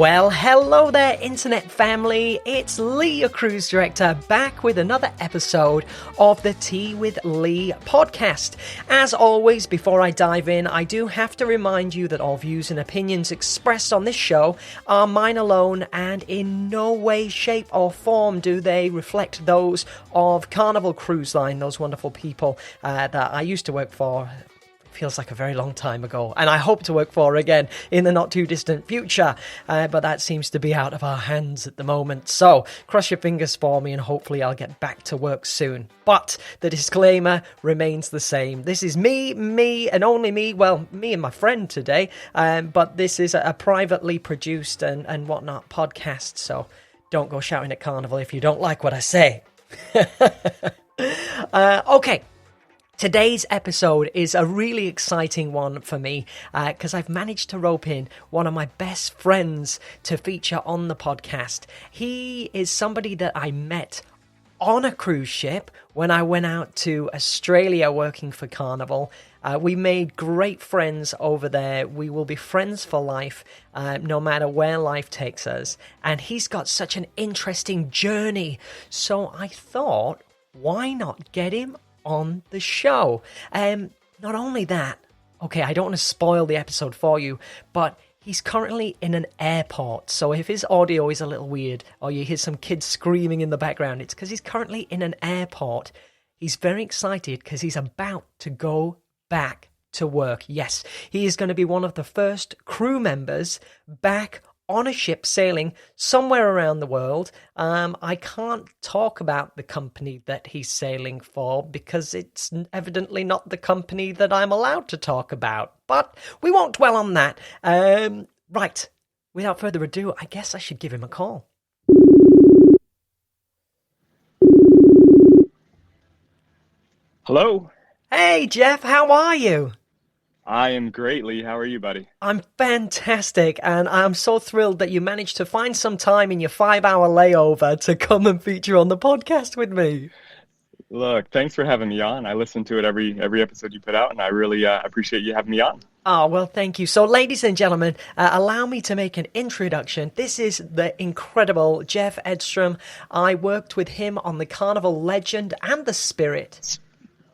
Well, hello there, internet family. It's Lee, your cruise director, back with another episode of the Tea with Lee podcast. As always, before I dive in, I do have to remind you that all views and opinions expressed on this show are mine alone, and in no way, shape, or form do they reflect those of Carnival Cruise Line, those wonderful people that I used to work for. Feels like a very long time ago, and I hope to work for again in the not too distant future, but that seems to be out of our hands at the moment. So cross your fingers for me, and hopefully I'll get back to work soon. But the disclaimer remains the same. This is me and only me, well, me and my friend today, but this is a privately produced and whatnot podcast, so don't go shouting at Carnival if you don't like what I say. Okay. Today's episode is a really exciting one for me because I've managed to rope in one of my best friends to feature on the podcast. He is somebody that I met on a cruise ship when I went out to Australia working for Carnival. We made great friends over there. We will be friends for life, no matter where life takes us. And he's got such an interesting journey. So I thought, why not get him on the show? Not only that, okay, I don't want to spoil the episode for you, but he's currently in an airport, so if his audio is a little weird or you hear some kids screaming in the background, it's because he's currently in an airport. He's very excited because he's about to go back to work. Yes, he is going to be one of the first crew members back on a ship sailing somewhere around the world. I can't talk about the company that he's sailing for because it's evidently not the company that I'm allowed to talk about. But we won't dwell on that. Right, without further ado, I guess I should give him a call. Hello. Hey, Jeff, how are you? I am great, Lee. How are you, buddy? I'm fantastic, and I'm so thrilled that you managed to find some time in your 5-hour layover to come and feature on the podcast with me. Look, thanks for having me on. I listen to it every episode you put out, and I really appreciate you having me on. Oh, well, thank you. So, ladies and gentlemen, allow me to make an introduction. This is the incredible Jeff Edstrom. I worked with him on the Carnival Legend and the Spirit.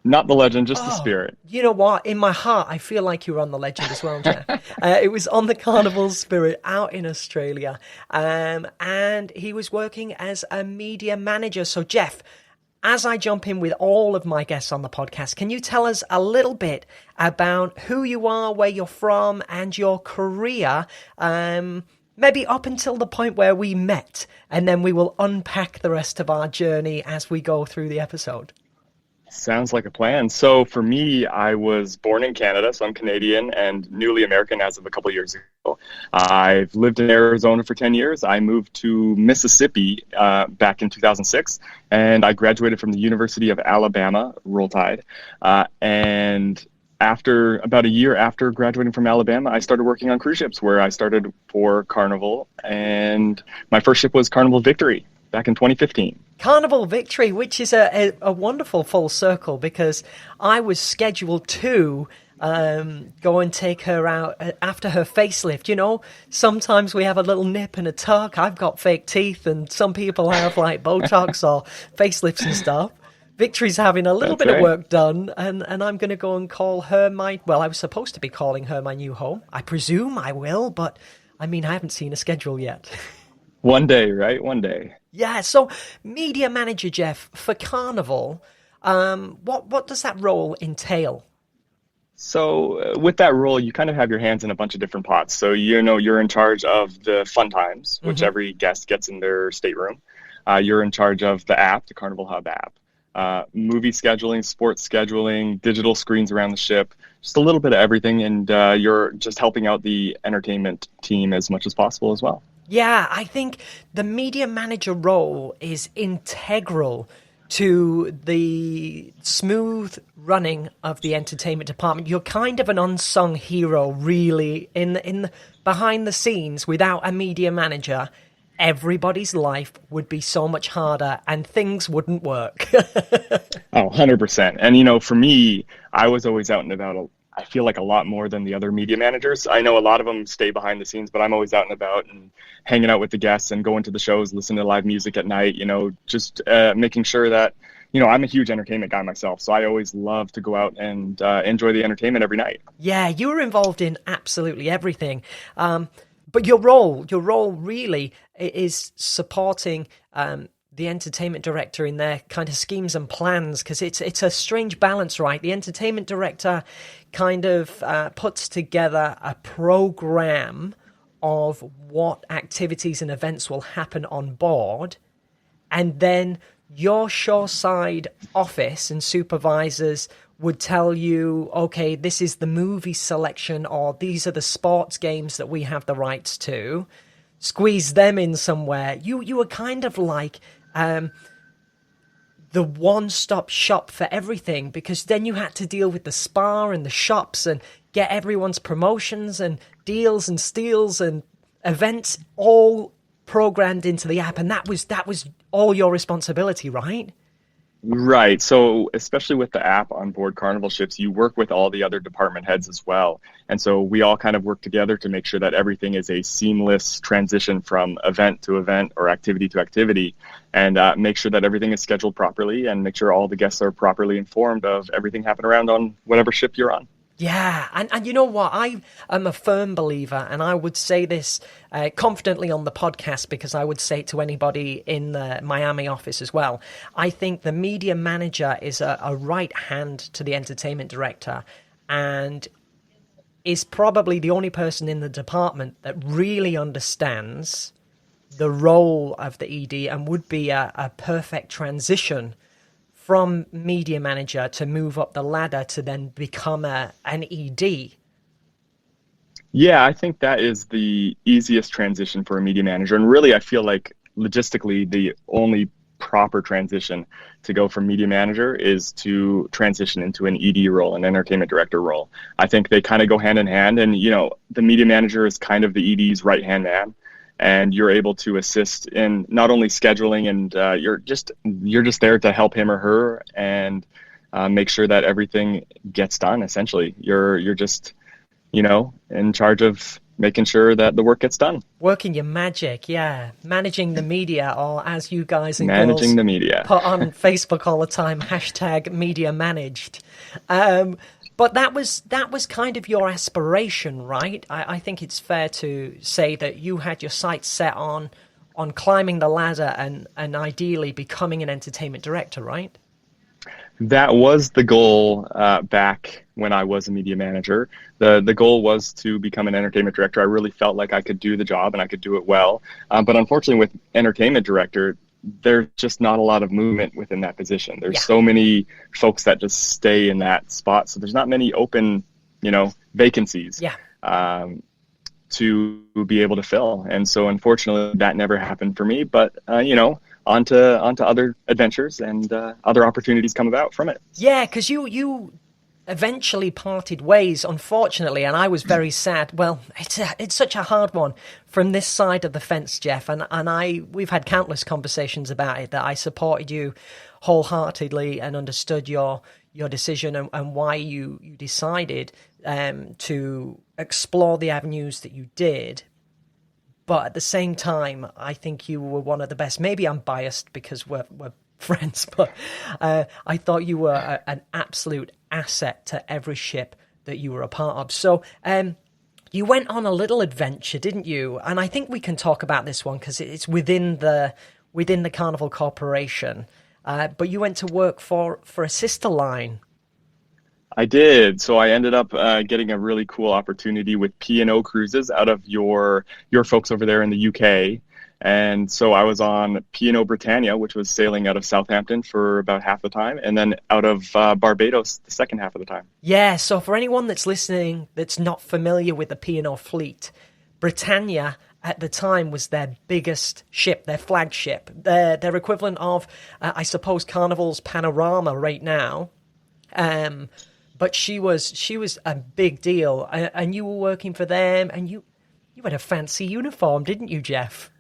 Not the Legend, just the Spirit. You know what? In my heart, I feel like you were on the Legend as well, Jeff. It was on the Carnival Spirit out in Australia. And he was working as a media manager. So, Jeff, as I jump in with all of my guests on the podcast, can you tell us a little bit about who you are, where you're from, and your career? Maybe up until the point where we met, and then we will unpack the rest of our journey as we go through the episode. Sounds like a plan. So for me, I was born in Canada, so I'm Canadian and newly American as of a couple of years ago. I've lived in Arizona for 10 years. I moved to Mississippi back in 2006, and I graduated from the University of Alabama, Roll Tide. And after about a year after graduating from Alabama, I started working on cruise ships, where I started for Carnival, and my first ship was Carnival Victory back in 2015. Carnival Victory, which is a wonderful full circle, because I was scheduled to go and take her out after her facelift. You know, sometimes we have a little nip and a tuck. I've got fake teeth, and some people have like Botox or facelifts and stuff. Victory's having a little bit of work done, and I'm going to go and call her I was supposed to be calling her my new home. I presume I will, but I mean, I haven't seen a schedule yet. One day, right? One day. Yeah, so media manager, Jeff, for Carnival, what does that role entail? So with that role, you kind of have your hands in a bunch of different pots. So, you know, you're in charge of the fun times, which every guest gets in their stateroom. You're in charge of the app, the Carnival Hub app, movie scheduling, sports scheduling, digital screens around the ship, just a little bit of everything. And you're just helping out the entertainment team as much as possible as well. Yeah, I think the media manager role is integral to the smooth running of the entertainment department. You're kind of an unsung hero, really, in behind the scenes. Without a media manager, everybody's life would be so much harder and things wouldn't work. Oh, 100%. And, you know, for me, I was always out and about I feel like a lot more than the other media managers. I know a lot of them stay behind the scenes, but I'm always out and about and hanging out with the guests and going to the shows, listening to live music at night, just making sure that, I'm a huge entertainment guy myself. So I always love to go out and enjoy the entertainment every night. Yeah, you were involved in absolutely everything. But your role really is supporting the entertainment director in their kind of schemes and plans, because it's a strange balance, right? The entertainment director kind of puts together a program of what activities and events will happen on board, and then your shoreside office and supervisors would tell you, okay, this is the movie selection, or these are the sports games that we have the rights to. Squeeze them in somewhere. You were kind of like the one-stop shop for everything, because then you had to deal with the spa and the shops and get everyone's promotions and deals and steals and events all programmed into the app, and that was all your responsibility, right? Right. So especially with the app on board Carnival ships, you work with all the other department heads as well. And so we all kind of work together to make sure that everything is a seamless transition from event to event or activity to activity, and make sure that everything is scheduled properly and make sure all the guests are properly informed of everything happening around on whatever ship you're on. Yeah, and you know what? I am a firm believer, and I would say this confidently on the podcast, because I would say it to anybody in the Miami office as well. I think the media manager is a right hand to the entertainment director, and is probably the only person in the department that really understands the role of the ED, and would be a perfect transition from media manager to move up the ladder to then become an ED. Yeah, I think that is the easiest transition for a media manager. And really, I feel like logistically, the only proper transition to go from media manager is to transition into an ED role, an entertainment director role. I think they kind of go hand in hand. And, the media manager is kind of the ED's right-hand man. And you're able to assist in not only scheduling, and you're just there to help him or her and make sure that everything gets done. Essentially, you're just in charge of making sure that the work gets done. Working your magic, yeah. Managing the media, or as you guys and managing girls the media put on Facebook all the time, #media managed. But that was kind of your aspiration, right? I think it's fair to say that you had your sights set on climbing the ladder and ideally becoming an entertainment director, right? That was the goal back when I was a media manager. The goal was to become an entertainment director. I really felt like I could do the job and I could do it well. But unfortunately, with entertainment director, there's just not a lot of movement within that position. There's so many folks that just stay in that spot. So there's not many open, vacancies to be able to fill. And so unfortunately that never happened for me, but, onto other adventures, and other opportunities come about from it. Yeah, because you eventually parted ways, unfortunately, and I was very sad. Well, it's such a hard one from this side of the fence, Jeff, and we've had countless conversations about it, that I supported you wholeheartedly and understood your decision and why you decided to explore the avenues that you did. But at the same time, I think you were one of the best. Maybe I'm biased because we're friends, but I thought you were an absolute asset to every ship that you were a part of. So you went on a little adventure, didn't you? And I think we can talk about this one because it's within the Carnival Corporation. But you went to work for a sister line. I did. So I ended up getting a really cool opportunity with P&O Cruises out of your folks over there in the UK. And so I was on P&O Britannia, which was sailing out of Southampton for about half the time, and then out of Barbados the second half of the time. Yeah, so for anyone that's listening that's not familiar with the P&O fleet, Britannia at the time was their biggest ship, their flagship, their equivalent of, I suppose, Carnival's Panorama right now. But she was a big deal, and you were working for them, and you had a fancy uniform, didn't you, Jeff?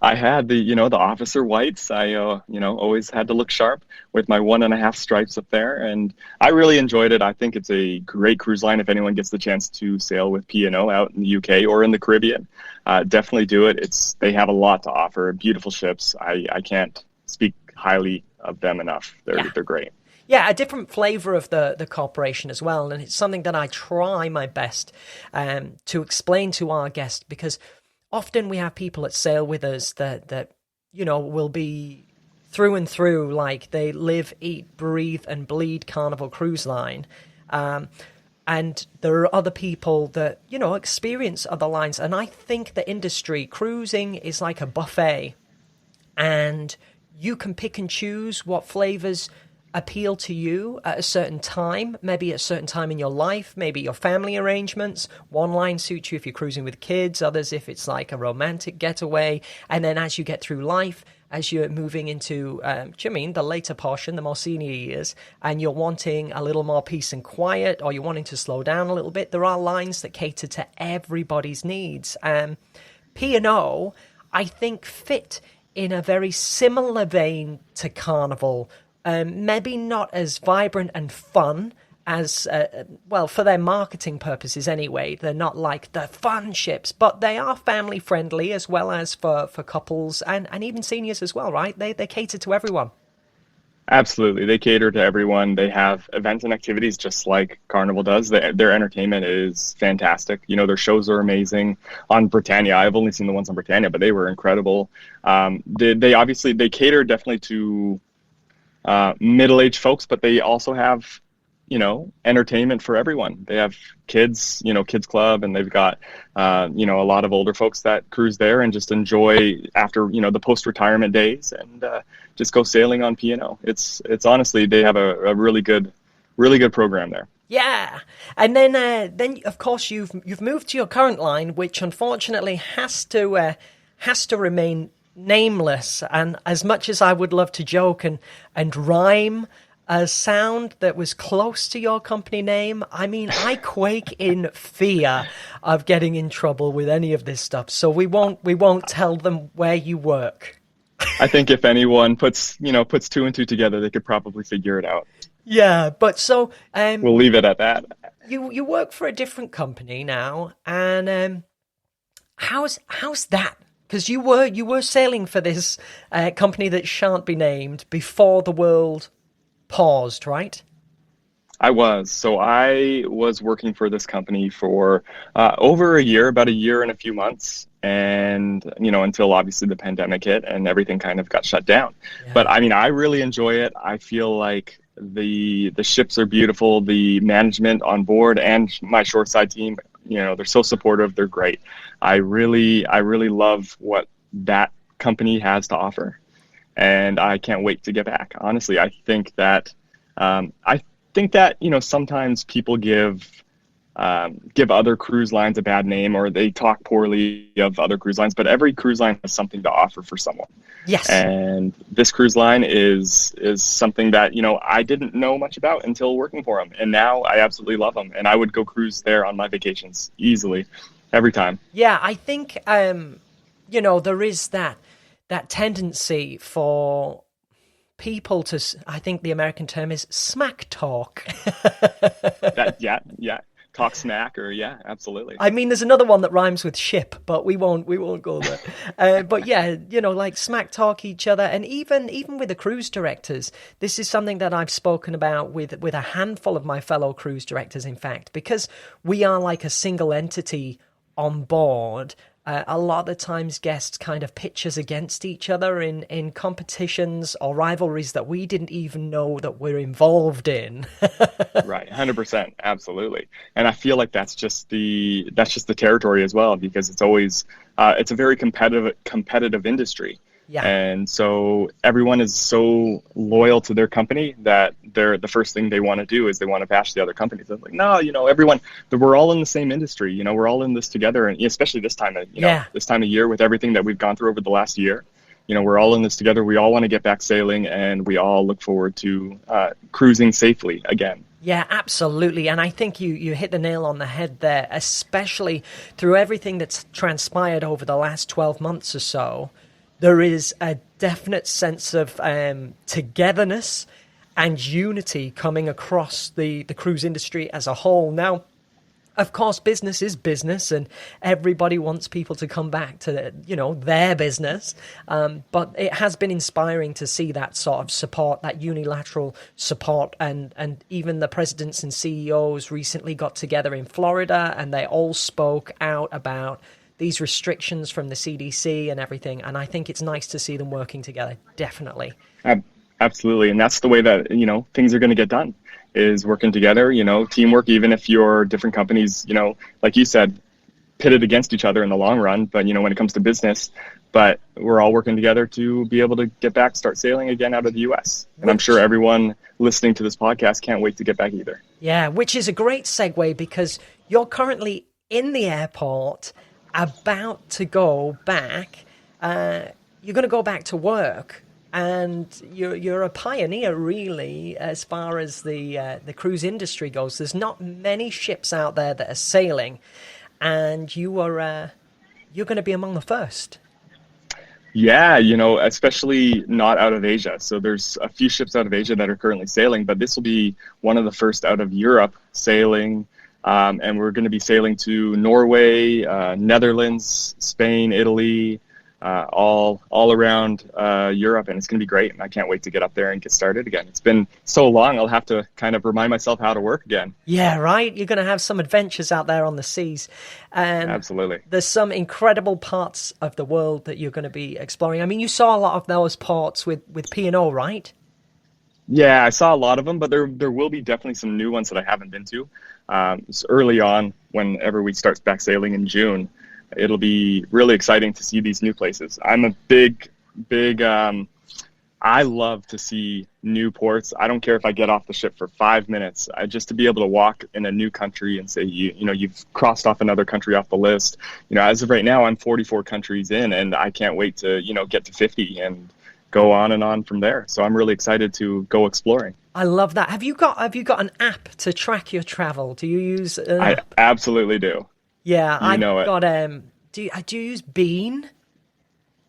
I had the officer whites. I, always had to look sharp with my 1.5 stripes up there. And I really enjoyed it. I think it's a great cruise line if anyone gets the chance to sail with P&O out in the UK or in the Caribbean. Definitely do it. They have a lot to offer. Beautiful ships. I can't speak highly of them enough. They're great. Yeah, a different flavor of the corporation as well. And it's something that I try my best to explain to our guests, because often we have people that sail with us that will be through and through, like they live, eat, breathe, and bleed Carnival Cruise Line. And there are other people that, experience other lines. And I think the industry, cruising is like a buffet. And you can pick and choose what flavors appeal to you at a certain time, maybe at a certain time in your life, maybe your family arrangements. One line suits you if you're cruising with kids, others if it's like a romantic getaway. And then as you get through life, as you're moving into, the later portion, the more senior years, and you're wanting a little more peace and quiet, or you're wanting to slow down a little bit, there are lines that cater to everybody's needs. P&O, I think, fit in a very similar vein to Carnival. Maybe not as vibrant and fun as, for their marketing purposes anyway. They're not like the fun ships, but they are family friendly as well as for couples and even seniors as well, right? They cater to everyone. Absolutely. They cater to everyone. They have events and activities just like Carnival does. Their entertainment is fantastic. Their shows are amazing. On Britannia, I've only seen the ones on Britannia, but they were incredible. They cater definitely to middle-aged folks, but they also have, entertainment for everyone. They have kids, kids club, and they've got, a lot of older folks that cruise there and just enjoy after, the post-retirement days and just go sailing on P&O. It's honestly, they have a really good program there. Yeah, and then of course you've moved to your current line, which unfortunately has to remain nameless. And as much as I would love to joke and rhyme a sound that was close to your company name, I mean, I quake in fear of getting in trouble with any of this stuff. So we won't tell them where you work. I think if anyone puts two and two together, they could probably figure it out. Yeah, but so we'll leave it at that. You work for a different company now, and how's that? Because you were sailing for this company that shan't be named before the world paused, right? I was. So I was working for this company for over a year, about a year and a few months. And, until obviously the pandemic hit and everything kind of got shut down. Yeah. But I mean, I really enjoy it. I feel like the ships are beautiful. The management on board and my shoreside team, they're so supportive. They're great. I really love what that company has to offer. And I can't wait to get back. Honestly, I think that sometimes people give other cruise lines a bad name, or they talk poorly of other cruise lines, but every cruise line has something to offer for someone. Yes. And this cruise line is something that, I didn't know much about until working for them. And now I absolutely love them. And I would go cruise there on my vacations easily every time. Yeah, I think, there is that tendency for people to, I think the American term is smack talk. Yeah. Talk smack, or yeah, absolutely. I mean, there's another one that rhymes with ship, but we won't go there. But yeah, like smack talk each other, and even with the cruise directors, this is something that I've spoken about with a handful of my fellow cruise directors. In fact, because we are like a single entity on board. A lot of the times guests kind of pitch us against each other in competitions or rivalries that we didn't even know that we're involved in. Right, 100%, absolutely. And I feel like that's just the territory as well, because it's always it's a very competitive industry. Yeah. And so everyone is so loyal to their company that the first thing they want to do is they want to bash the other companies. They're like, no, everyone, we're all in the same industry. We're all in this together, and especially this time of year with everything that we've gone through over the last year. we're all in this together. We all want to get back sailing, and we all look forward to cruising safely again. Yeah, absolutely. And I think you hit the nail on the head there, especially through everything that's transpired over the last 12 months or so. There is a definite sense of togetherness and unity coming across the cruise industry as a whole. Now, of course, business is business, and everybody wants people to come back to their business. But it has been inspiring to see that sort of support, that unilateral support, and even the presidents and CEOs recently got together in Florida, and they all spoke out about these restrictions from the CDC and everything. And I think it's nice to see them working together. Definitely. Absolutely, and that's the way that things are going to get done. Is working together, teamwork, even if you're different companies, like you said, pitted against each other in the long run. But, when it comes to business, but we're all working together to be able to start sailing again out of the U.S. And I'm sure everyone listening to this podcast can't wait to get back either. Yeah, which is a great segue because you're currently in the airport about to go back. You're going to go back to work. And you're a pioneer, really, as far as the cruise industry goes. There's not many ships out there that are sailing, and you're going to be among the first. Yeah, especially not out of Asia. So there's a few ships out of Asia that are currently sailing, but this will be one of the first out of Europe sailing. And we're going to be sailing to Norway, Netherlands, Spain, Italy. All around Europe, and it's going to be great. And I can't wait to get up there and get started again. It's been so long, I'll have to kind of remind myself how to work again. Yeah, right? You're going to have some adventures out there on the seas. Absolutely. There's some incredible parts of the world that you're going to be exploring. I mean, you saw a lot of those ports with P&O, right? Yeah, I saw a lot of them, but there will be definitely some new ones that I haven't been to. It's early on, whenever we start back sailing in June. It'll be really exciting to see these new places. I'm a big, I love to see new ports. I don't care if I get off the ship for 5 minutes. Just to be able to walk in a new country and say, you've crossed off another country off the list. As of right now, I'm 44 countries in, and I can't wait to, get to 50 and go on and on from there. So I'm really excited to go exploring. I love that. Have you got an app to track your travel? Do you use? I absolutely do. Yeah, I've got. Do you use Bean?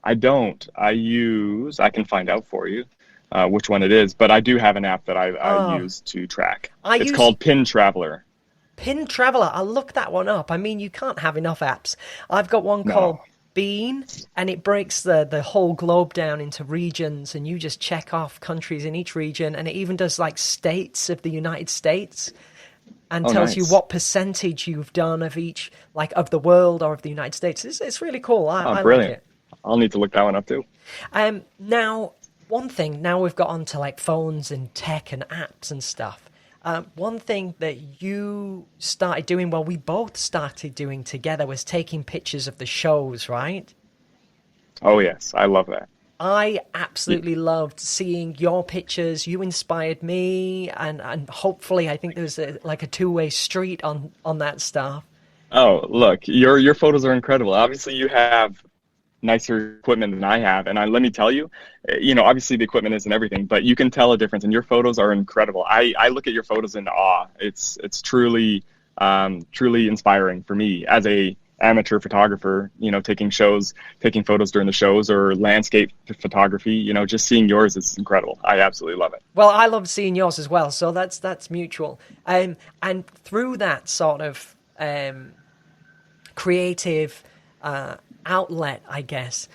I don't. I can find out for you which one it is, but I do have an app that I use to track. It's called Pin Traveler. Pin Traveler. I'll look that one up. I mean, you can't have enough apps. I've got one called Bean, and it breaks the whole globe down into regions, and you just check off countries in each region, and it even does like states of the United States. And tells you what percentage you've done of each, like of the world or of the United States. It's really cool. I brilliant. like it. I'll need to look that one up too. Now, one thing, now we've got onto like phones and tech and apps and stuff. One thing that you started doing, well, we both started doing together, was taking pictures of the shows, right? Oh, yes. I love that. I absolutely loved seeing your pictures. You inspired me, and hopefully I think there's a two-way street on that stuff. Oh, look, your photos are incredible. Obviously, you have nicer equipment than I have, and let me tell you, obviously the equipment isn't everything, but you can tell a difference, and your photos are incredible. I look at your photos in awe. It's truly inspiring for me as a amateur photographer, taking photos during the shows, or landscape photography, just seeing yours is incredible. I absolutely love it. Well, I love seeing yours as well, so that's mutual. And through that sort of creative outlet, I guess,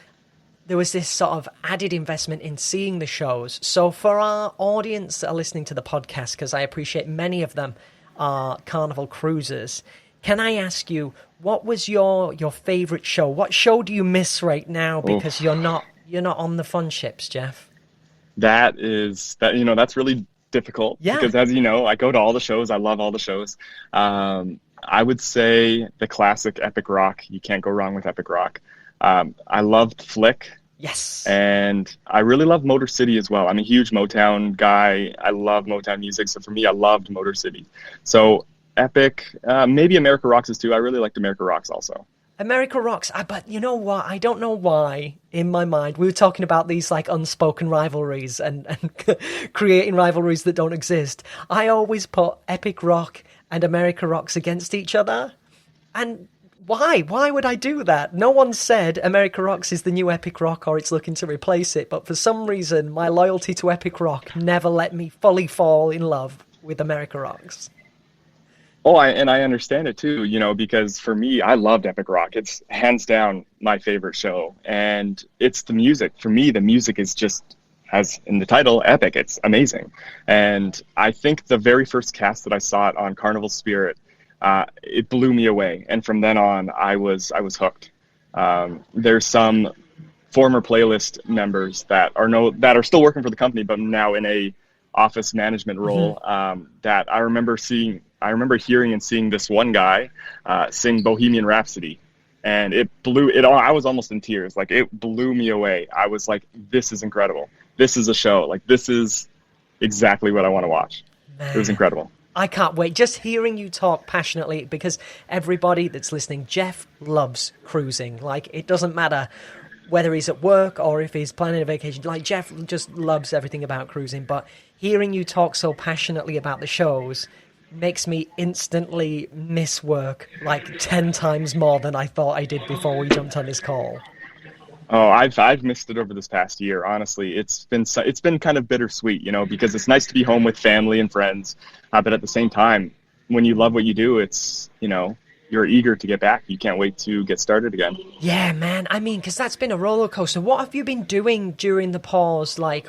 there was this sort of added investment in seeing the shows. So for our audience that are listening to the podcast, because I appreciate many of them are Carnival cruisers, can I ask you, what was your favorite show? What show do you miss right now because you're not on the fun ships, Jeff? That's really difficult. Yeah. Because as you know, I go to all the shows. I love all the shows. I would say the classic Epic Rock. You can't go wrong with Epic Rock. I loved Flick. Yes. And I really love Motor City as well. I'm a huge Motown guy. I love Motown music. So for me, I loved Motor City. So Epic, maybe America Rocks is too. I really liked America Rocks also. America rocks. But you know what? I don't know why. In my mind, we were talking about these like unspoken rivalries and creating rivalries that don't exist. I always put Epic Rock and America Rocks against each other. And why? Why would I do that? No one said America Rocks is the new Epic Rock or it's looking to replace it. But for some reason, my loyalty to Epic Rock never let me fully fall in love with America Rocks. Oh, I understand it too, because for me, I loved Epic Rock. It's hands down my favorite show. And it's the music. For me, the music is just, as in the title, epic. It's amazing. And I think the very first cast that I saw it on Carnival Spirit, it blew me away. And from then on, I was hooked. There's some former playlist members that are still working for the company, but now in a office management role, that I remember hearing and seeing this one guy sing Bohemian Rhapsody, and I was almost in tears. Like, it blew me away. I was like, this is incredible. This is a show. Like, this is exactly what I want to watch. Man, it was incredible. I can't wait. Just hearing you talk passionately, because everybody that's listening, Jeff loves cruising. Like, it doesn't matter whether he's at work or if he's planning a vacation. Like, Jeff just loves everything about cruising. But hearing you talk so passionately about the shows makes me instantly miss work like 10 times more than I thought I did before we jumped on this call. Oh, I've missed it over this past year. Honestly, it's been kind of bittersweet, because it's nice to be home with family and friends, but at the same time, when you love what you do, it's you're eager to get back. You can't wait to get started again. Yeah, man. I mean, because that's been a roller coaster. What have you been doing during the pause? Like,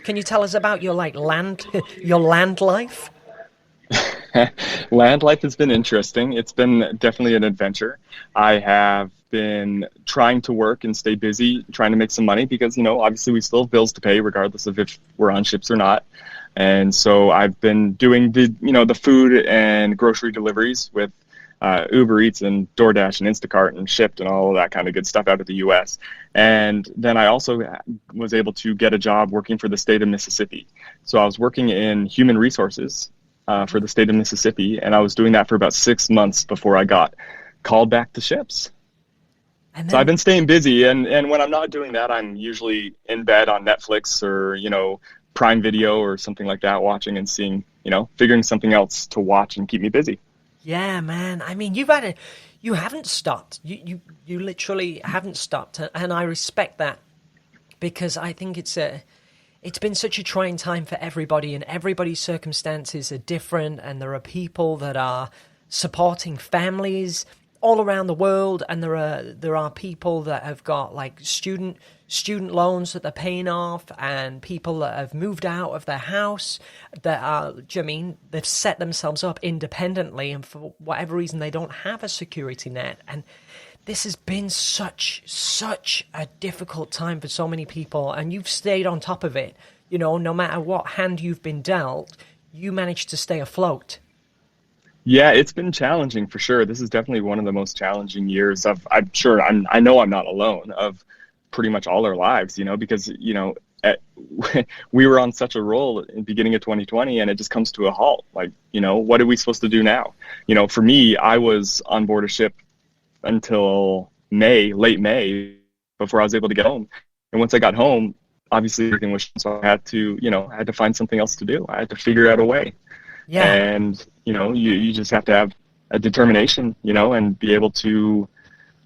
can you tell us about your your land life? Land life has been interesting. It's been definitely an adventure. I have been trying to work and stay busy, trying to make some money because, obviously we still have bills to pay regardless of if we're on ships or not. And so I've been doing the food and grocery deliveries with Uber Eats and DoorDash and Instacart and Shipt and all of that kind of good stuff out of the U.S. And then I also was able to get a job working for the state of Mississippi. So I was working in human resources for the state of Mississippi, and I was doing that for about 6 months before I got called back to ships. And then, so I've been staying busy, and when I'm not doing that, I'm usually in bed on Netflix or, Prime Video or something like that, watching and seeing, figuring something else to watch and keep me busy. Yeah, man. I mean, you haven't stopped. You literally haven't stopped, and I respect that because I think it's been such a trying time for everybody, and everybody's circumstances are different, and there are people that are supporting families all around the world, and there are people that have got like student loans that they're paying off, and people that have moved out of their house they've set themselves up independently, and for whatever reason they don't have a security net. And this has been such a difficult time for so many people, and you've stayed on top of it. No matter what hand you've been dealt, you managed to stay afloat. Yeah, it's been challenging for sure. This is definitely one of the most challenging years I know I'm not alone, of pretty much all our lives, because, we were on such a roll in the beginning of 2020, and it just comes to a halt. Like, what are we supposed to do now? For me, I was on board a ship until late May, before I was able to get home. And once I got home, obviously everything was, so I had to find something else to do. I had to figure out a way. Yeah. And, you just have to have a determination, and be able to,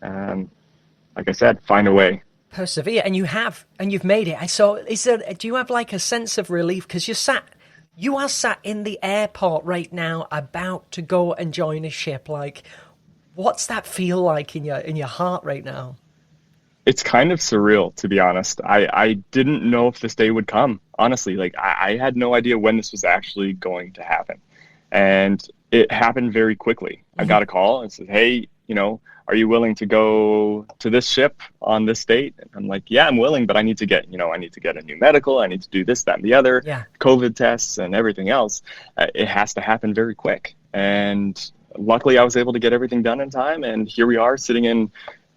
like I said, find a way. Persevere. And you've made it. So do you have like a sense of relief? Because you are sat in the airport right now about to go and join a ship. Like, what's that feel like in your heart right now? It's kind of surreal, to be honest. I didn't know if this day would come, honestly. Like, I had no idea when this was actually going to happen. And it happened very quickly. I got a call and said, hey, are you willing to go to this ship on this date? And I'm like, yeah, I'm willing, but I need to get a new medical. I need to do this, that, and the other, COVID tests and everything else. It has to happen very quick. And luckily I was able to get everything done in time. And here we are sitting in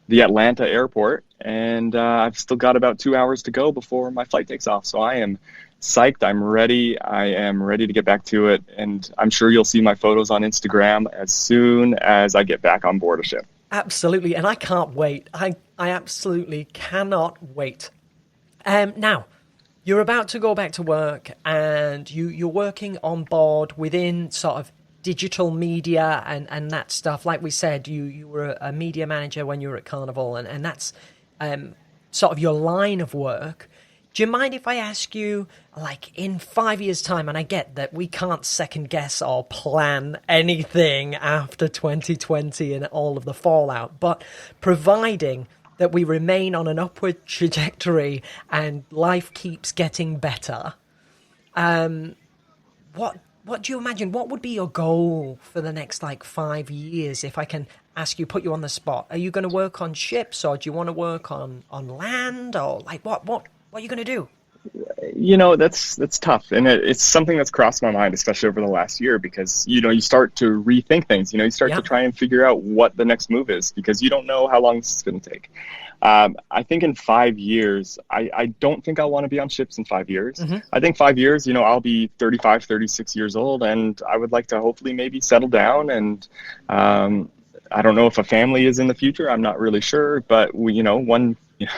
the Atlanta airport, and I've still got about 2 hours to go before my flight takes off. So I am psyched. I'm ready. I am ready to get back to it. And I'm sure you'll see my photos on Instagram as soon as I get back on board a ship. Absolutely, and I can't wait. I absolutely cannot wait. Now, you're about to go back to work, and you're working on board within sort of digital media and that stuff. Like we said, you were a media manager when you were at Carnival, and that's sort of your line of work. Do you mind if I ask you, like, in 5 years' time, and I get that we can't second guess or plan anything after 2020 and all of the fallout, but providing that we remain on an upward trajectory and life keeps getting better, what do you imagine? What would be your goal for the next, like, 5 years, if I can ask you, put you on the spot? Are you going to work on ships, or do you want to work on land, or, like, what are you going to do? That's tough, and it's something that's crossed my mind, especially over the last year, because you start to rethink things. You start to try and figure out what the next move is, because you don't know how long this is going to take. I think in 5 years, I don't think I'll want to be on ships in 5 years. Mm-hmm. I think 5 years, I'll be 35, 36 years old, and I would like to hopefully maybe settle down. And I don't know if a family is in the future. I'm not really sure, but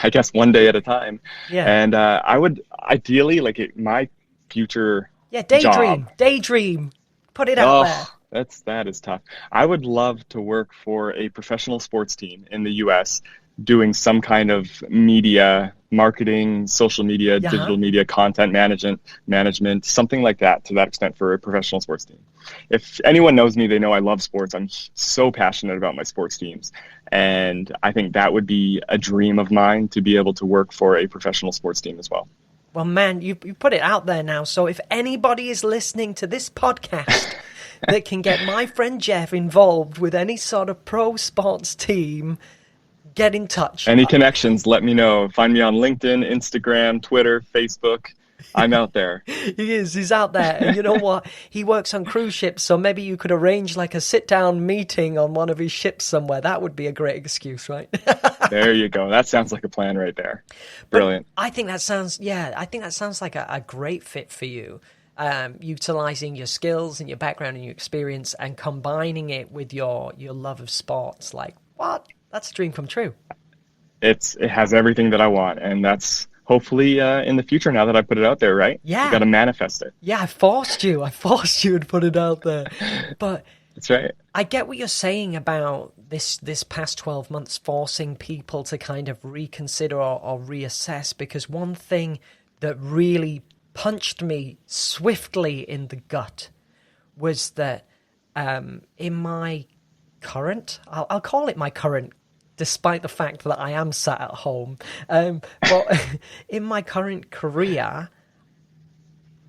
I guess one day at a time. Yeah. And I would ideally, my future daydream. Put it out there. That is tough. I would love to work for a professional sports team in the US, doing some kind of media, marketing, social media, digital media, content management, something like that, to that extent, for a professional sports team. If anyone knows me, they know I love sports. I'm so passionate about my sports teams. And I think that would be a dream of mine, to be able to work for a professional sports team as well. Well, man, you put it out there now. So if anybody is listening to this podcast that can get my friend Jeff involved with any sort of pro sports team, get in touch. Any connections, let me know. Find me on LinkedIn, Instagram, Twitter, Facebook. I'm out there. He's out there. And you know what? He works on cruise ships, so maybe you could arrange like a sit-down meeting on one of his ships somewhere. That would be a great excuse, right? There you go. That sounds like a plan right there. Brilliant. But I think that sounds like a great fit for you. Utilizing your skills and your background and your experience, and combining it with your love of sports. Like, what? That's a dream come true. It has everything that I want, and that's hopefully in the future, now that I put it out there, right? Yeah. You got to manifest it. Yeah, I forced you to put it out there. But that's right. I get what you're saying about this past 12 months forcing people to kind of reconsider or reassess, because one thing that really punched me swiftly in the gut was that in my current, I'll call it my current, despite the fact that I am sat at home. But in my current career,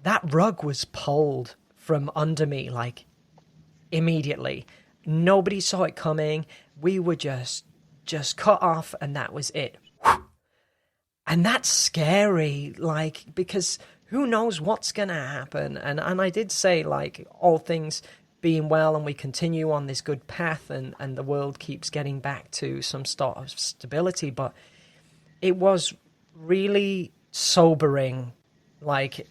that rug was pulled from under me, like, immediately. Nobody saw it coming. We were just cut off, and that was it. And that's scary, like, because who knows what's going to happen. And I did say, like, all things being well, and we continue on this good path, and the world keeps getting back to some sort of stability. But it was really sobering. Like,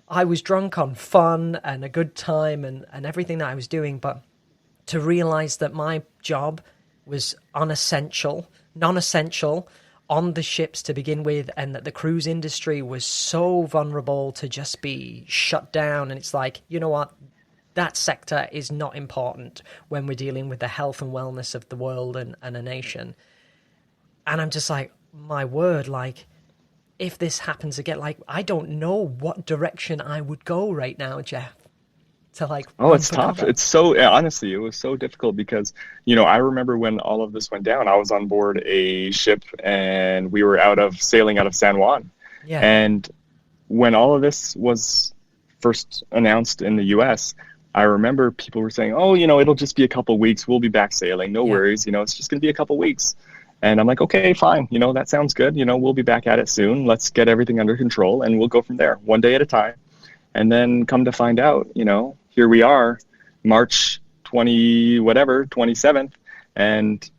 I was drunk on fun and a good time and everything that I was doing, but to realize that my job was non-essential on the ships to begin with, and that the cruise industry was so vulnerable to just be shut down. And it's like, you know what? That sector is not important when we're dealing with the health and wellness of the world and a nation. And I'm just like, my word, like, if this happens again, like, I don't know what direction I would go right now, Jeff. To like, it's tough. It's so, honestly, it was so difficult because, I remember when all of this went down, I was on board a ship and we were sailing out of San Juan. Yeah. And when all of this was first announced in the US, I remember people were saying, oh, it'll just be a couple of weeks. We'll be back sailing. No worries. It's just going to be a couple of weeks. And I'm like, okay, fine. That sounds good. We'll be back at it soon. Let's get everything under control and we'll go from there, one day at a time. And then come to find out, here we are, March 27th. And,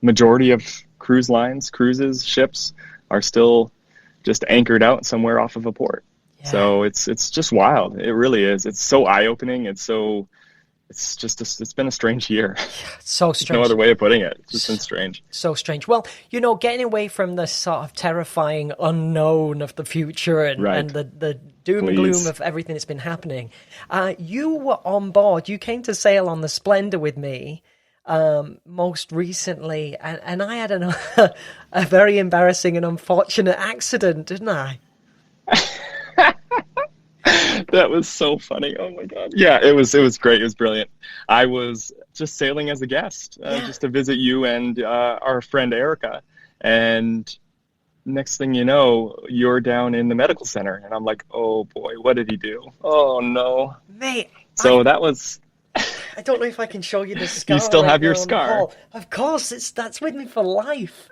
majority of cruises, ships are still just anchored out somewhere off of a port. Yeah. So it's just wild. It really is. It's so eye-opening. It's so it's been a strange year. So There's no strange. other way of putting it. It's just been strange. So strange. Well, getting away from the sort of terrifying unknown of the future and, Right. and the doom and gloom Please. of everything that's been happening, you were on board. You came to sail on the Splendor with me most recently, and I had a very embarrassing and unfortunate accident, didn't I? That was so funny. Oh my God. Yeah, it was great. It was brilliant. I was just sailing as a guest, Yeah. just to visit you and our friend Erica. And next thing you know, you're down in the medical center. And I'm like, oh boy, what did he do? Oh no. Mate, So that was, I don't know if I can show you the scar. you still right have your now on the scar. wall. Of course, that's with me for life.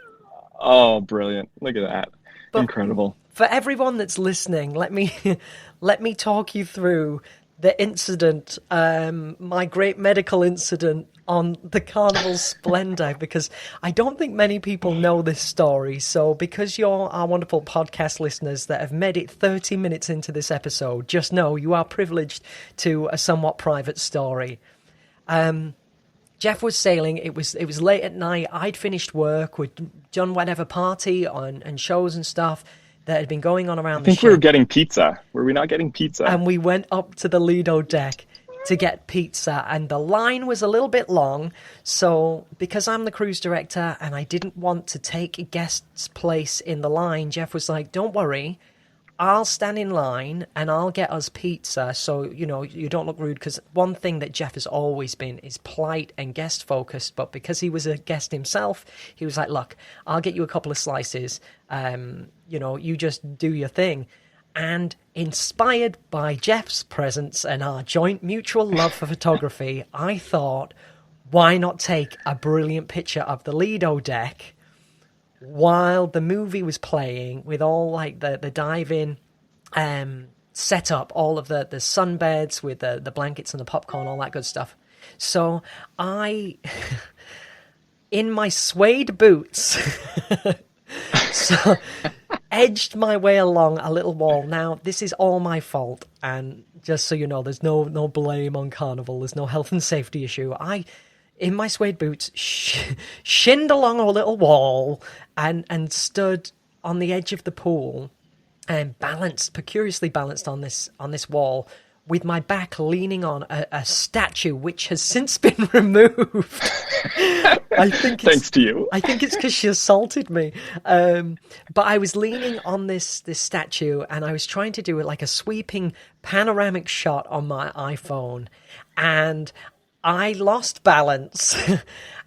Oh, brilliant. Look at that. But- Incredible. For everyone that's listening, let me talk you through the incident, my great medical incident on the Carnival Splendor, because I don't think many people know this story. So because you're our wonderful podcast listeners that have made it 30 minutes into this episode, just know you are privileged to a somewhat private story. Jeff was sailing. It was late at night. I'd finished work. We'd done whatever party and shows and stuff that had been going on around I think the we were ship. getting pizza. Were we not getting pizza? And we went up to the Lido deck to get pizza, and the line was a little bit long. So because I'm the cruise director and I didn't want to take a guest's place in the line, Jeff was like, don't worry, I'll stand in line and I'll get us pizza so, you don't look rude. Because one thing that Jeff has always been is polite and guest focused. But because he was a guest himself, he was like, look, I'll get you a couple of slices. You just do your thing. And inspired by Jeff's presence and our joint mutual love for photography, I thought, why not take a brilliant picture of the Lido deck while the movie was playing, with all like the dive-in set up, all of the sunbeds with the blankets and the popcorn, all that good stuff. So I, in my suede boots, so edged my way along a little wall. Now, this is all my fault, and just so you know, there's no blame on Carnival. There's no health and safety issue. In my suede boots, shinned along a little wall and stood on the edge of the pool and curiously balanced on this wall, with my back leaning on a statue which has since been removed. I think Thanks to you. I think it's because she assaulted me. But I was leaning on this statue, and I was trying to do it like a sweeping panoramic shot on my iPhone, and I lost balance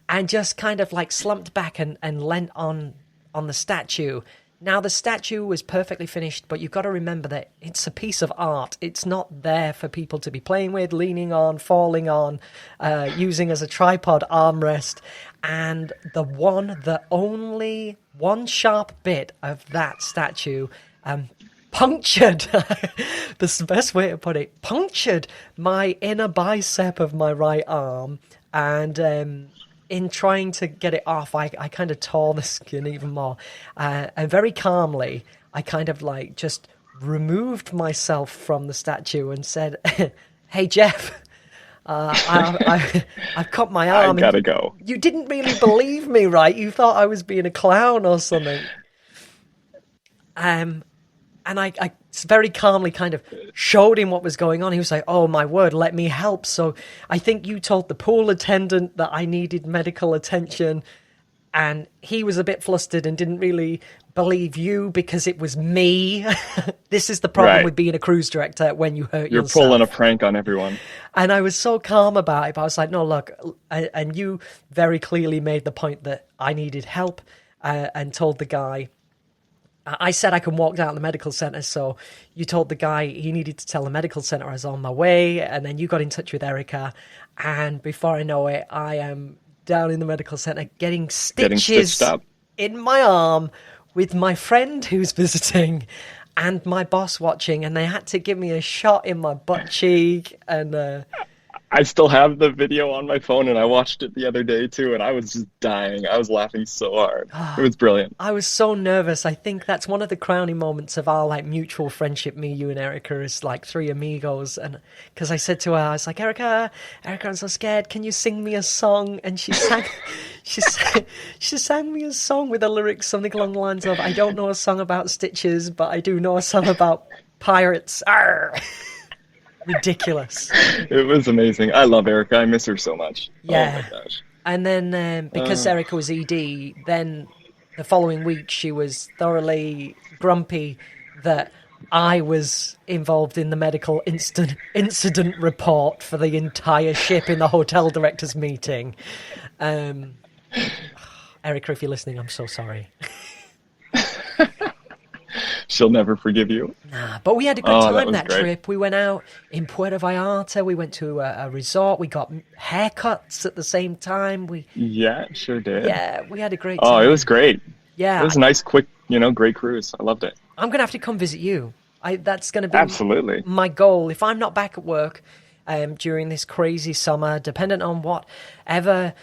and just kind of like slumped back and leant on the statue. Now, the statue was perfectly finished, but you've got to remember that it's a piece of art. It's not there for people to be playing with, leaning on, falling on, using as a tripod armrest. And the only one sharp bit of that statue punctured, that's the best way to put it, punctured my inner bicep of my right arm. And in trying to get it off, I kind of tore the skin even more. And very calmly, I kind of like just removed myself from the statue and said, hey, Jeff, I've cut my arm. I gotta go. You didn't really believe me, right? You thought I was being a clown or something. And I very calmly kind of showed him what was going on. He was like, oh, my word, let me help. So I think you told the pool attendant that I needed medical attention. And he was a bit flustered and didn't really believe you because it was me. This is the problem with being a cruise director when you hurt yourself. You're pulling a prank on everyone. And I was so calm about it. But I was like, no, look. And you very clearly made the point that I needed help and told the guy. I said I can walk down to the medical centre, so you told the guy he needed to tell the medical centre I was on my way, and then you got in touch with Erica, and before I know it, I am down in the medical centre getting stitches in my arm with my friend who's visiting and my boss watching, and they had to give me a shot in my butt cheek, and I still have the video on my phone, and I watched it the other day too, and I was just dying. I was laughing so hard. It was brilliant. I was so nervous. I think that's one of the crowning moments of our like mutual friendship. Me, you, and Erica is like three amigos, and because I said to her, I was like, Erica, I'm so scared. Can you sing me a song? And she sang, she sang me a song with the lyrics something along the lines of, "I don't know a song about stitches, but I do know a song about pirates." Arr! Ridiculous. It was amazing. I love Erica. I miss her so much. Yeah. Oh my gosh. And then because Erica was ED, then the following week she was thoroughly grumpy that I was involved in the medical incident report for the entire ship in the hotel directors meeting. Erica, if you're listening, I'm so sorry. She'll never forgive you. Nah, but we had a good time that great. trip. We went out in Puerto Vallarta. We went to a resort. We got haircuts at the same time. Yeah, sure did. Yeah, we had a great time. Oh, it was great. Yeah. It was a nice, quick, great cruise. I loved it. I'm going to have to come visit you. That's going to be Absolutely. my goal. If I'm not back at work during this crazy summer, dependent on whatever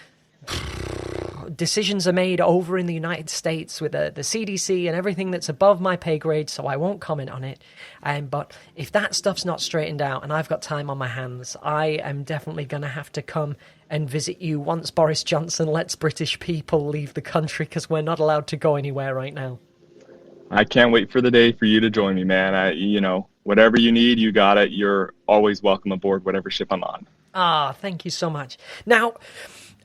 decisions are made over in the United States with the CDC and everything that's above my pay grade, so I won't comment on it. But if that stuff's not straightened out and I've got time on my hands, I am definitely going to have to come and visit you once Boris Johnson lets British people leave the country, because we're not allowed to go anywhere right now. I can't wait for the day for you to join me, man. Whatever you need, you got it. You're always welcome aboard whatever ship I'm on. Thank you so much. Now,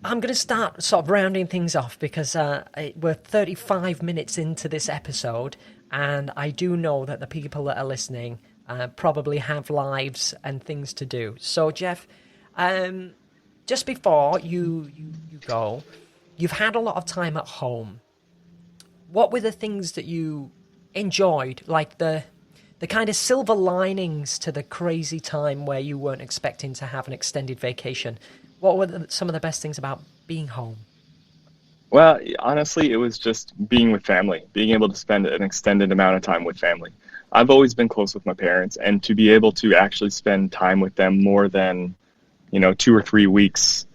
I'm going to start sort of rounding things off because we're 35 minutes into this episode, and I do know that the people that are listening probably have lives and things to do. So, Jeff, just before you go, you've had a lot of time at home. What were the things that you enjoyed, like the kind of silver linings to the crazy time where you weren't expecting to have an extended vacation? What were some of the best things about being home? Well, honestly, it was just being with family, being able to spend an extended amount of time with family. I've always been close with my parents, and to be able to actually spend time with them more than, 2 or 3 weeks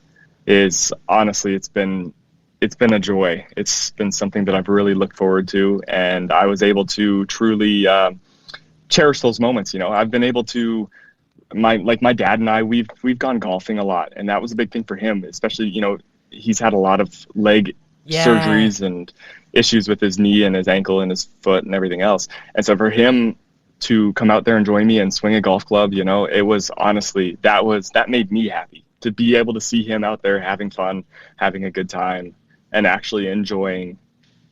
is honestly, it's been a joy. It's been something that I've really looked forward to, and I was able to truly cherish those moments. I've been able to, my dad and I, we've gone golfing a lot, and that was a big thing for him, especially, he's had a lot of leg surgeries and issues with his knee and his ankle and his foot and everything else. And so for him to come out there and join me and swing a golf club, it was honestly, that made me happy to be able to see him out there having fun, having a good time, and actually enjoying,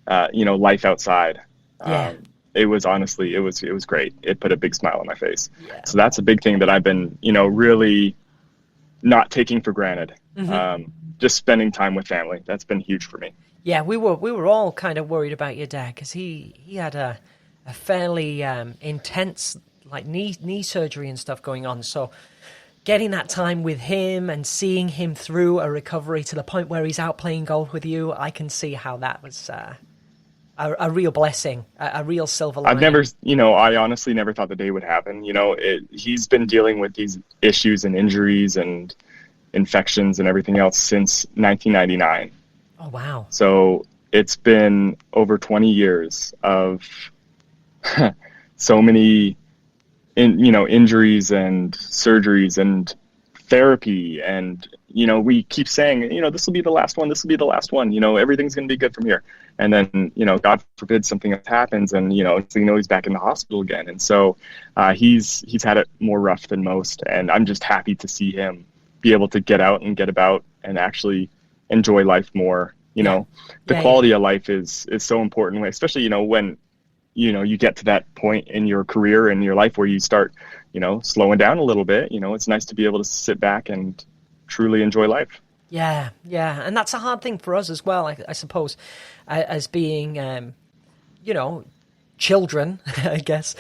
life outside. It was honestly, it was great. It put a big smile on my face. Yeah. So that's a big thing that I've been, really not taking for granted. Mm-hmm. Just spending time with family. That's been huge for me. Yeah, we were all kind of worried about your dad because he had a fairly intense like knee surgery and stuff going on. So getting that time with him and seeing him through a recovery to the point where he's out playing golf with you, I can see how that was a real blessing, a real silver lining. I honestly never thought the day would happen. He's been dealing with these issues and injuries and infections and everything else since 1999. Oh, wow. So it's been over 20 years of so many injuries and surgeries and therapy, and we keep saying this will be the last one, everything's going to be good from here, and then God forbid something else happens, and he's back in the hospital again. And so he's had it more rough than most, and I'm just happy to see him be able to get out and get about and actually enjoy life more. The quality of life is so important, especially when you get to that point in your career and your life where you start slowing down a little bit. It's nice to be able to sit back and truly enjoy life. Yeah, and that's a hard thing for us as well, I suppose, as being children, I guess,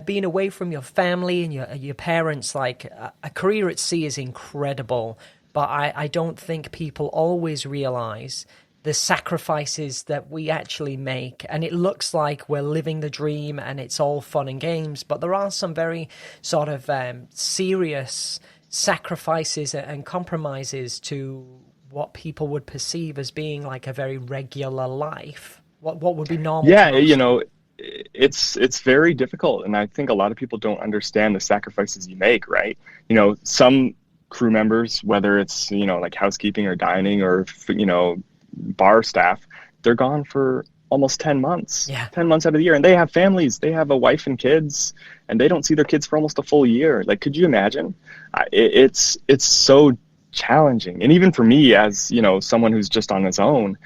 being away from your family and your parents. Like a career at sea is incredible, but I don't think people always realize the sacrifices that we actually make. And it looks like we're living the dream and it's all fun and games, but there are some very sort of serious sacrifices and compromises to what people would perceive as being like a very regular life? What would be normal? Yeah, it's very difficult, and I think a lot of people don't understand the sacrifices you make, right? Some crew members, whether it's like housekeeping or dining or bar staff, they're gone for almost 10 months. Yeah. 10 months out of the year, and they have families, they have a wife and kids, and they don't see their kids for almost a full year. Like, could you imagine? It's so challenging, and even for me, as someone who's just on his own,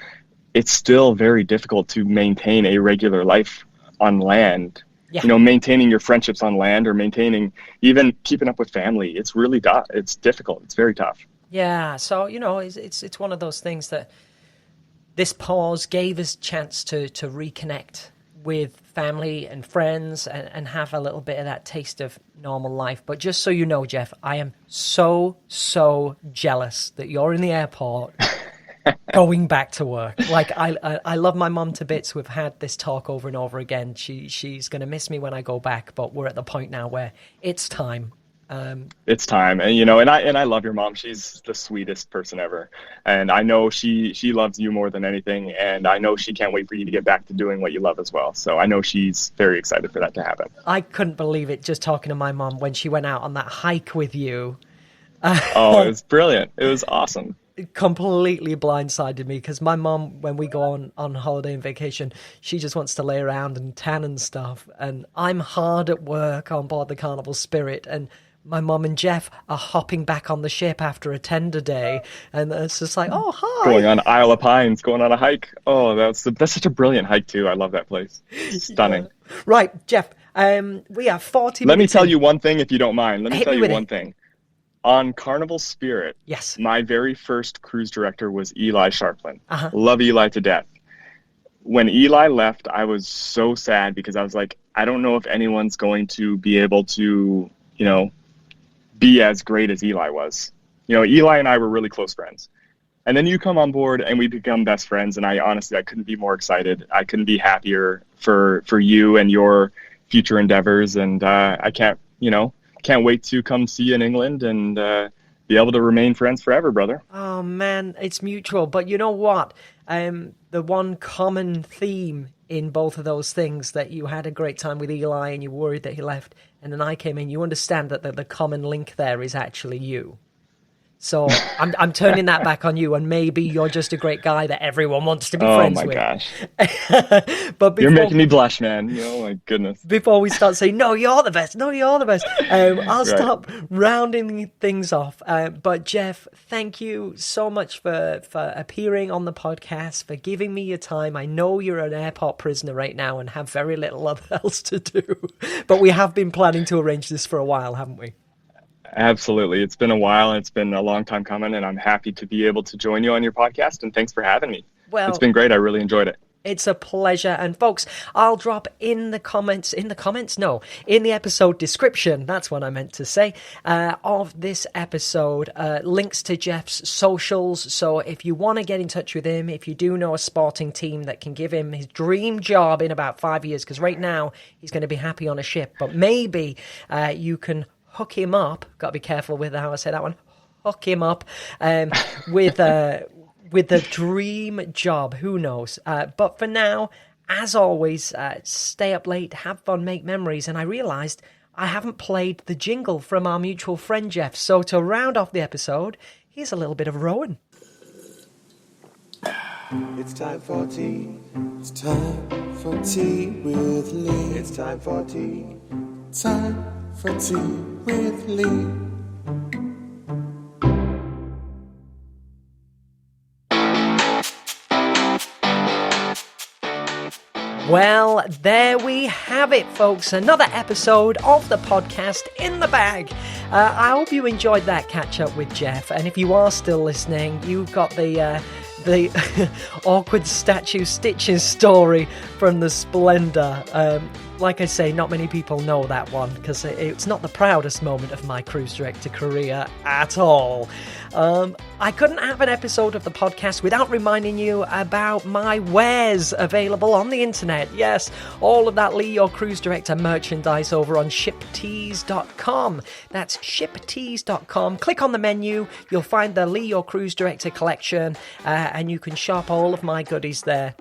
it's still very difficult to maintain a regular life on land. Yeah. Maintaining your friendships on land, or even keeping up with family. It's really tough. It's difficult. It's very tough. Yeah. So, it's one of those things that this pause gave us a chance to reconnect with family and friends and have a little bit of that taste of normal life. But just so you know, Jeff, I am so jealous that you're in the airport going back to work. Like, I love my mom to bits. We've had this talk over and over again. She's going to miss me when I go back, but we're at the point now where it's time. It's time, and I love your mom. She's the sweetest person ever, and I know she loves you more than anything, and I know she can't wait for you to get back to doing what you love as well. So I know she's very excited for that to happen. I couldn't believe it just talking to my mom when she went out on that hike with you. Oh, it was brilliant. It was awesome. It completely blindsided me, because my mom, when we go on holiday and vacation, she just wants to lay around and tan and stuff, and I'm hard at work on board the Carnival Spirit, and my mom and Jeff are hopping back on the ship after a tender day, and it's just like, oh, hi. Going on Isle of Pines, going on a hike. Oh, that's such a brilliant hike too. I love that place. Stunning. Yeah. Right, Jeff, we have 40 minutes. Let me tell you one thing, if you don't mind. Let me Hit tell me you with one it. thing. On Carnival Spirit, Yes. my very first cruise director was Eli Sharplin. Uh-huh. Love Eli to death. When Eli left, I was so sad, because I was like, I don't know if anyone's going to be able to, be as great as Eli was. Eli and I were really close friends. And then you come on board and we become best friends, and I couldn't be more excited. I couldn't be happier for you and your future endeavors, and I can't wait to come see you in England and be able to remain friends forever, brother. Oh, man, it's mutual. But you know what? The one common theme in both of those things, that you had a great time with Eli and you worried that he left, and then I came in, you understand that the common link there is actually you. So I'm turning that back on you, and maybe you're just a great guy that everyone wants to be friends with. Oh my gosh. But you're making me blush, man. My goodness. Before we start saying, no, you're the best. No, you're the best. I'll stop rounding things off. But Jeff, thank you so much for appearing on the podcast, for giving me your time. I know you're an airport prisoner right now and have very little else to do, but we have been planning to arrange this for a while, haven't we? Absolutely. It's been a while, and it's been a long time coming, and I'm happy to be able to join you on your podcast, and thanks for having me. Well, it's been great. I really enjoyed it. It's a pleasure. And folks, I'll drop in the episode description, that's what I meant to say, of this episode, links to Jeff's socials. So if you want to get in touch with him, if you do know a sporting team that can give him his dream job in about 5 years, because right now he's going to be happy on a ship, but maybe you can hook him up. Got to be careful with how I say that one. Hook him up with the dream job. Who knows? But for now, as always, stay up late, have fun, make memories. And I realized I haven't played the jingle from our mutual friend Jeff. So to round off the episode, here's a little bit of Rowan. It's time for tea. It's time for tea with Lee. It's time for tea. Time for tea with Lee. Well, there we have it, folks. Another episode of the podcast in the bag. I hope you enjoyed that catch-up with Jeff. And if you are still listening, you've got the awkward statue Stitches story from the Splendor. like I say, not many people know that one because it's not the proudest moment of my cruise director career at all. I couldn't have an episode of the podcast without reminding you about my wares available on the internet. Yes, all of that Lee Your Cruise Director merchandise over on shiptees.com. That's shiptees.com. Click on the menu, you'll find the Lee Your Cruise Director collection, and you can shop all of my goodies there.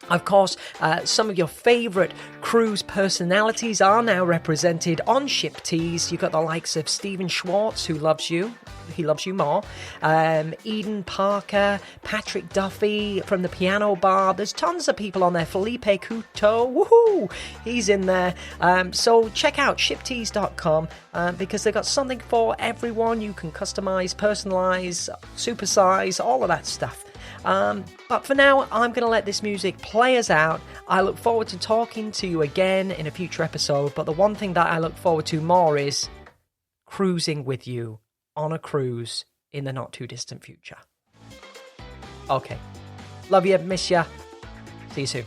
Of course, some of your favourite cruise personalities are now represented on Ship Tees. You've got the likes of Stephen Schwartz, who loves you. He loves you more. Eden Parker, Patrick Duffy from the Piano Bar. There's tons of people on there. Felipe Couto, woohoo! He's in there. So check out shiptees.com because they've got something for everyone. You can customise, personalise, supersize, all of that stuff. But for now, I'm going to let this music play us out. I look forward to talking to you again in a future episode, but the one thing that I look forward to more is cruising with you on a cruise in the not too distant future. Okay. Love you, miss ya. See you soon.